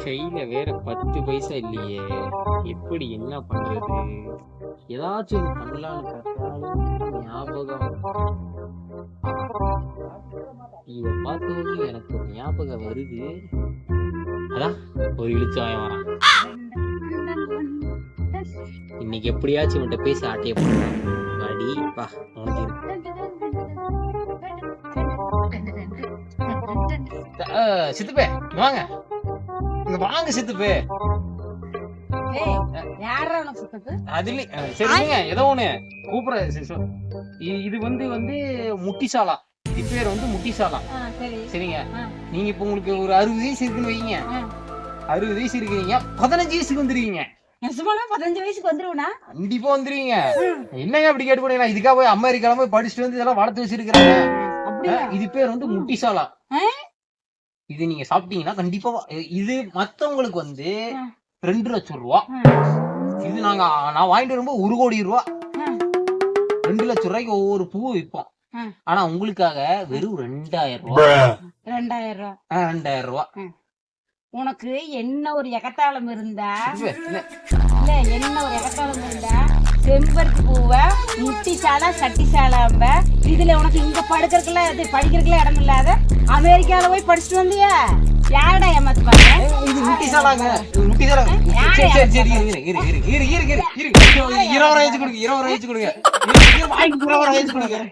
கையில வேற 10 பைசா இல்லையே. எப்படி என்ன பண்றது? ஏதாச்சும் ஒண்ணு பண்ணலான்னு பார்த்தாலும் ஞாபகம். இத பார்த்தோனே எனக்கு ஒரு ஞாபகம் வருது. அதான் ஒரு இளிச்சவாயன் வரான். இன்னைக்கு எப்படியாச்சும் இவன்கிட்ட பேசி ஆட்டைய போடுறான். வாடி வா, உனக்கு இருக்கு. சித்துப்பே வாங்க, இங்க வாங்க சித்துப்பே. அது இல்ல, சரிங்க, ஏதோ ஒண்ணு கூப்பிடுற. இது வந்து முட்டிசாலா. இது பேர் வந்து முட்டிசாலா. சரிங்க, நீங்க இப்ப உங்களுக்கு ஒரு 60 வயசு இருக்குன்னு வைங்க. 60 வயசு இருக்கீங்க, 15 வயசுக்கு வந்துருவீங்க. 15 வயசுக்கு வந்துருவா? கண்டிப்பா வந்துருவீங்க. என்னங்க அப்படி கேட்டு போனீங்களா? இதுக்காக போய் அமெரிக்கால போய் படிச்சுட்டு வந்து இதெல்லாம் வளர்த்து வச்சிருக்கிறாங்க. இது பேர் வந்து முட்டிசாலா. இது நீங்க சாப்பிட்டீங்கன்னா கண்டிப்பா இது மத்தவங்களுக்கு வந்து 2 லட்சம் ரூபா. இது நான் வாங்கிட்டு வரும்போது 1 கோடி ரூபா. 2 லட்சம் ரூபாய்க்கு ஒவ்வொரு பூ விற்போம். ஆனா உங்களுக்காக வெறும் 2000 ரூபா. 2000 ரூபா. உனக்கு என்ன ஒரு எகத்தாளம் இருந்தா, என்ன ஒரு எகத்தாளம் இருந்தா, செம்பருத்தி பூவை முட்டி சாலை சட்டி சாலாம்ப இதுல உனக்கு இங்க படிக்கிறதுக்குள்ள இடம் இல்லாத அமெரிக்கால போய் படிச்சுட்டு வந்தியா? யாரடா ஏமாத்துவாங்க? இது முட்டி சாலாங்க. முட்டி சாலா. சரி 20 வயசு கொடுங்க. 20 வயசு கொடுங்க.